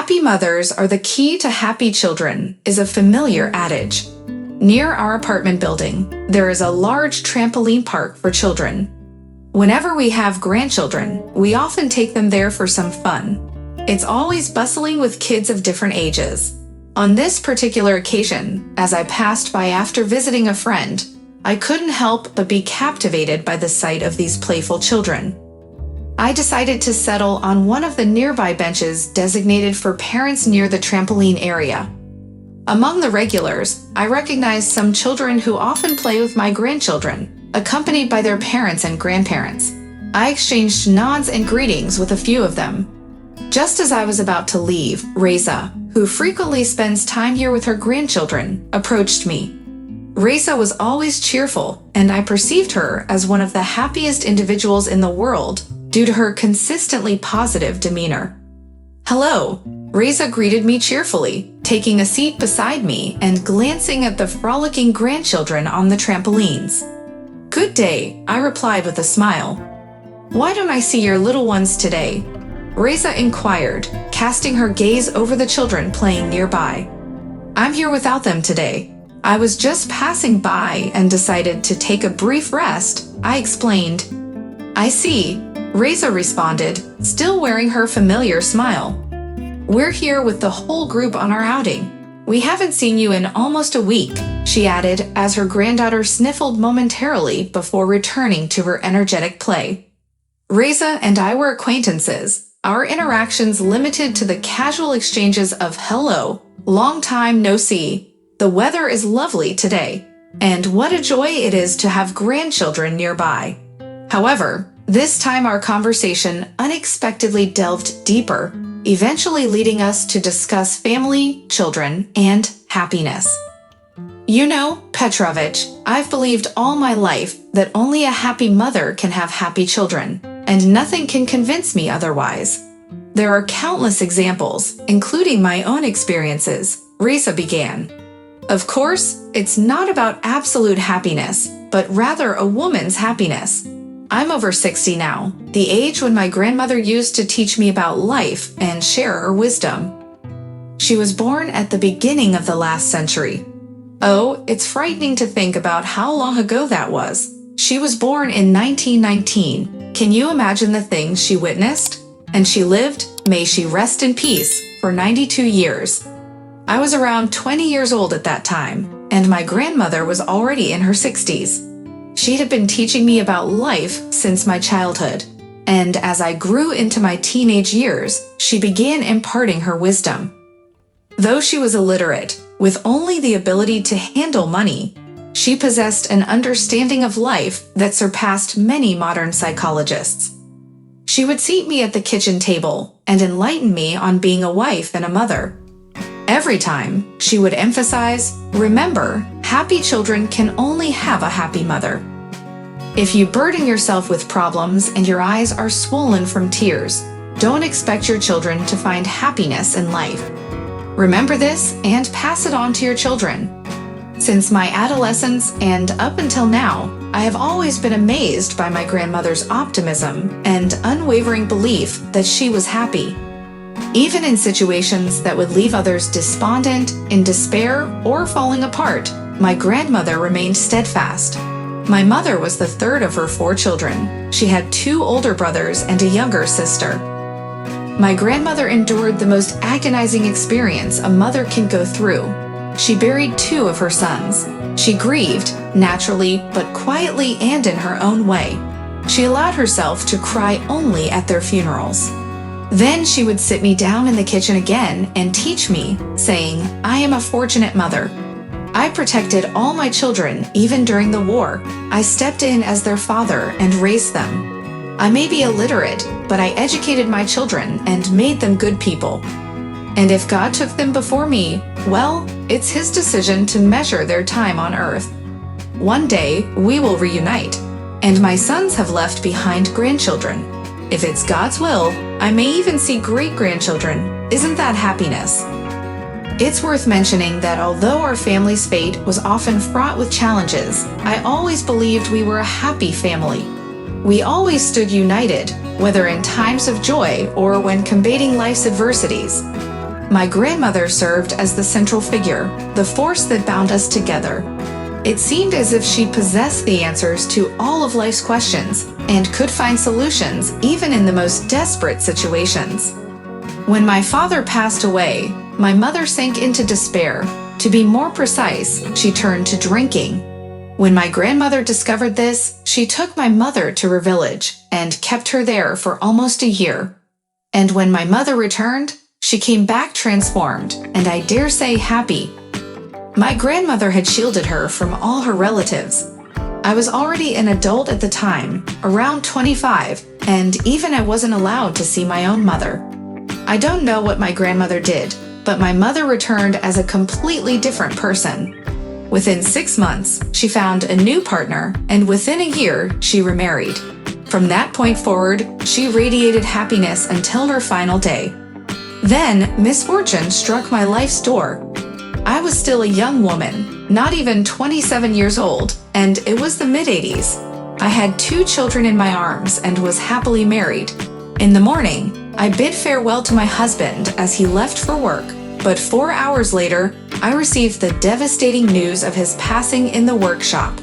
Happy mothers are the key to happy children is a familiar adage. Near our apartment building, there is a large trampoline park for children. Whenever we have grandchildren, we often take them there for some fun. It's always bustling with kids of different ages. On this particular occasion, as I passed by after visiting a friend, I couldn't help but be captivated by the sight of these playful children. I decided to settle on one of the nearby benches designated for parents near the trampoline area. Among the regulars, I recognized some children who often play with my grandchildren, accompanied by their parents and grandparents. I exchanged nods and greetings with a few of them. Just as I was about to leave, Reza, who frequently spends time here with her grandchildren, approached me. Reza was always cheerful, and I perceived her as one of the happiest individuals in the world due to her consistently positive demeanor. "Hello," Reza greeted me cheerfully, taking a seat beside me and glancing at the frolicking grandchildren on the trampolines. "Good day," I replied with a smile. "Why don't I see your little ones today?" Reza inquired, casting her gaze over the children playing nearby. "I'm here without them today. I was just passing by and decided to take a brief rest," I explained. "I see," Reza responded, still wearing her familiar smile. "We're here with the whole group on our outing. We haven't seen you in almost a week," she added as her granddaughter sniffled momentarily before returning to her energetic play. Reza and I were acquaintances, our interactions limited to the casual exchanges of "hello," "long time no see," "the weather is lovely today," and "what a joy it is to have grandchildren nearby." However, this time our conversation unexpectedly delved deeper, eventually leading us to discuss family, children, and happiness. "You know, Petrovich, I've believed all my life that only a happy mother can have happy children, and nothing can convince me otherwise. There are countless examples, including my own experiences," Reza began. "Of course, it's not about absolute happiness, but rather a woman's happiness. I'm over 60 now, the age when my grandmother used to teach me about life and share her wisdom. She was born at the beginning of the last century. Oh, it's frightening to think about how long ago that was. She was born in 1919. Can you imagine the things she witnessed? And she lived, may she rest in peace, for 92 years. I was around 20 years old at that time, and my grandmother was already in her 60s. She had been teaching me about life since my childhood, and as I grew into my teenage years, she began imparting her wisdom. Though she was illiterate, with only the ability to handle money, she possessed an understanding of life that surpassed many modern psychologists. She would seat me at the kitchen table and enlighten me on being a wife and a mother. Every time, she would emphasize, "Remember, happy children can only have a happy mother." If you burden yourself with problems and your eyes are swollen from tears, don't expect your children to find happiness in life. Remember this and pass it on to your children. Since my adolescence and up until now, I have always been amazed by my grandmother's optimism and unwavering belief that she was happy. Even in situations that would leave others despondent, in despair, or falling apart, my grandmother remained steadfast. My mother was the third of her 4 children. She had 2 older brothers and a younger sister. My grandmother endured the most agonizing experience a mother can go through. She buried 2 of her sons. She grieved, naturally, but quietly and in her own way. She allowed herself to cry only at their funerals. Then she would sit me down in the kitchen again and teach me, saying, "I am a fortunate mother. I protected all my children even during the war. I stepped in as their father and raised them. I may be illiterate, but I educated my children and made them good people. And if God took them before me, well, it's His decision to measure their time on earth. One day, we will reunite, and my sons have left behind grandchildren. If it's God's will, I may even see great-grandchildren. Isn't that happiness?" It's worth mentioning that although our family's fate was often fraught with challenges, I always believed we were a happy family. We always stood united, whether in times of joy or when combating life's adversities. My grandmother served as the central figure, the force that bound us together. It seemed as if she possessed the answers to all of life's questions and could find solutions even in the most desperate situations. When my father passed away, my mother sank into despair. To be more precise, she turned to drinking. When my grandmother discovered this, she took my mother to her village and kept her there for almost a year. And when my mother returned, she came back transformed, and I dare say happy. My grandmother had shielded her from all her relatives. I was already an adult at the time, around 25, and even I wasn't allowed to see my own mother. I don't know what my grandmother did, but my mother returned as a completely different person. Within 6 months, she found a new partner, and within a year, she remarried. From that point forward, she radiated happiness until her final day. Then, misfortune struck my life's door. I was still a young woman, not even 27 years old, and it was the mid-80s. I had 2 children in my arms and was happily married. In the morning, I bid farewell to my husband as he left for work, but 4 hours later, I received the devastating news of his passing in the workshop.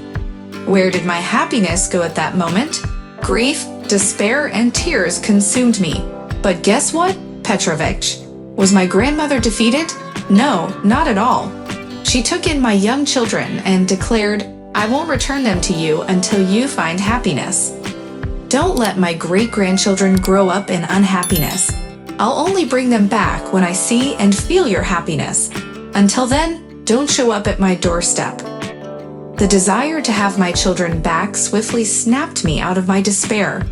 Where did my happiness go at that moment? Grief, despair, and tears consumed me. But guess what, Petrovich? Was my grandmother defeated? No, not at all. She took in my young children and declared, "I won't return them to you until you find happiness." Don't let my great-grandchildren grow up in unhappiness. I'll only bring them back when I see and feel your happiness. Until then, don't show up at my doorstep. The desire to have my children back swiftly snapped me out of my despair.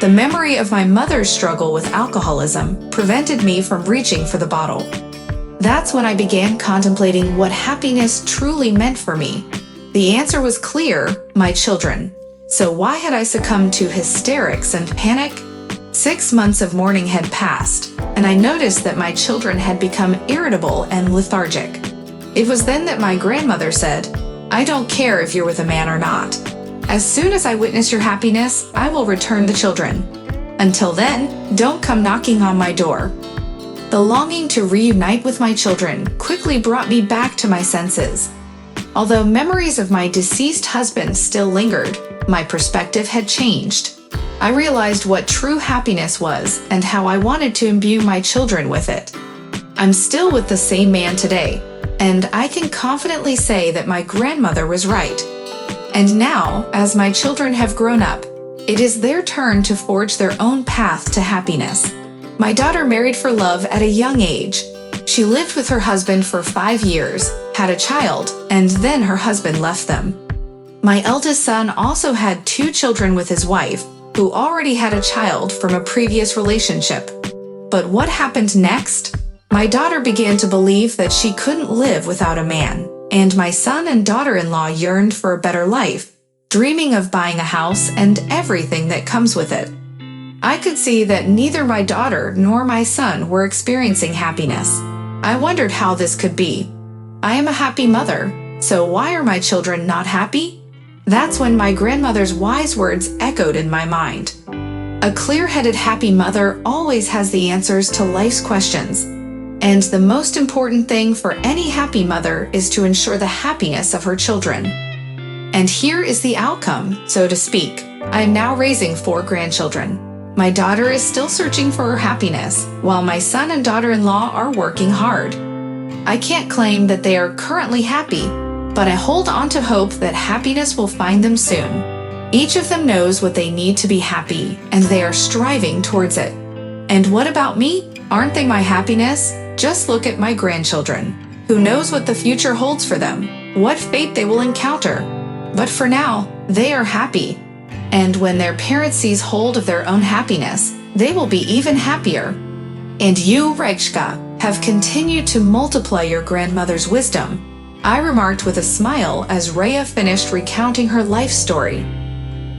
The memory of my mother's struggle with alcoholism prevented me from reaching for the bottle. That's when I began contemplating what happiness truly meant for me. The answer was clear: my children. So why had I succumbed to hysterics and panic? 6 months of mourning had passed, and I noticed that my children had become irritable and lethargic. It was then that my grandmother said, "I don't care if you're with a man or not. As soon as I witness your happiness, I will return the children. Until then, don't come knocking on my door." The longing to reunite with my children quickly brought me back to my senses. Although memories of my deceased husband still lingered, my perspective had changed. I realized what true happiness was and how I wanted to imbue my children with it. I'm still with the same man today, and I can confidently say that my grandmother was right. And now, as my children have grown up, it is their turn to forge their own path to happiness. My daughter married for love at a young age. She lived with her husband for 5 years, had a child, and then her husband left them. My eldest son also had 2 children with his wife, who already had a child from a previous relationship. But what happened next? My daughter began to believe that she couldn't live without a man, and my son and daughter-in-law yearned for a better life, dreaming of buying a house and everything that comes with it. I could see that neither my daughter nor my son were experiencing happiness. I wondered how this could be. I am a happy mother, so why are my children not happy? That's when my grandmother's wise words echoed in my mind. A clear-headed happy mother always has the answers to life's questions. And the most important thing for any happy mother is to ensure the happiness of her children. And here is the outcome, so to speak. I am now raising 4 grandchildren. My daughter is still searching for her happiness, while my son and daughter-in-law are working hard. I can't claim that they are currently happy, but I hold on to hope that happiness will find them soon. Each of them knows what they need to be happy, and they are striving towards it. And what about me? Aren't they my happiness? Just look at my grandchildren. Who knows what the future holds for them, what fate they will encounter. But for now, they are happy. And when their parent sees hold of their own happiness, they will be even happier. And you, Reichka, have continued to multiply your grandmother's wisdom, I remarked with a smile as Rhea finished recounting her life story.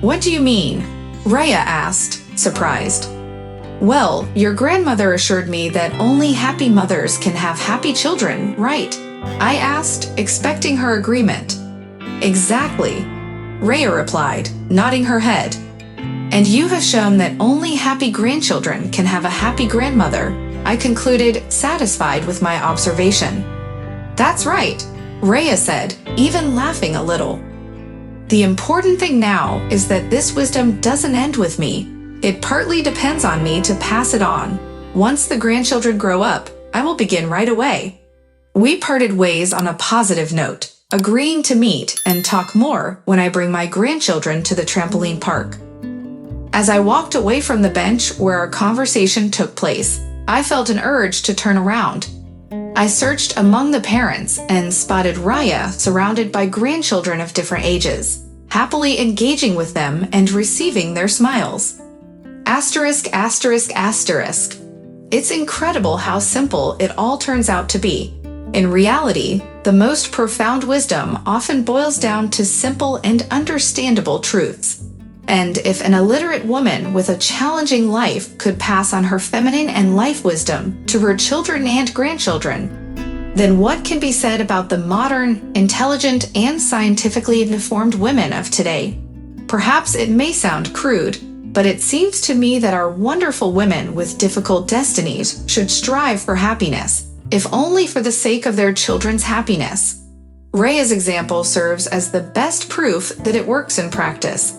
What do you mean? Rhea asked, surprised. Well, your grandmother assured me that only happy mothers can have happy children, right? I asked, expecting her agreement. Exactly, Rhea replied, nodding her head. And you have shown that only happy grandchildren can have a happy grandmother, I concluded, satisfied with my observation. "That's right," Rhea said, even laughing a little. "The important thing now is that this wisdom doesn't end with me. It partly depends on me to pass it on. Once the grandchildren grow up, I will begin right away." We parted ways on a positive note, agreeing to meet and talk more when I bring my grandchildren to the trampoline park. As I walked away from the bench where our conversation took place, I felt an urge to turn around. I searched among the parents and spotted Raya surrounded by grandchildren of different ages, happily engaging with them and receiving their smiles. Asterisk, asterisk, asterisk. It's incredible how simple it all turns out to be. In reality, the most profound wisdom often boils down to simple and understandable truths. And if an illiterate woman with a challenging life could pass on her feminine and life wisdom to her children and grandchildren, then what can be said about the modern, intelligent, and scientifically informed women of today? Perhaps it may sound crude, but it seems to me that our wonderful women with difficult destinies should strive for happiness, if only for the sake of their children's happiness. Rhea's example serves as the best proof that it works in practice.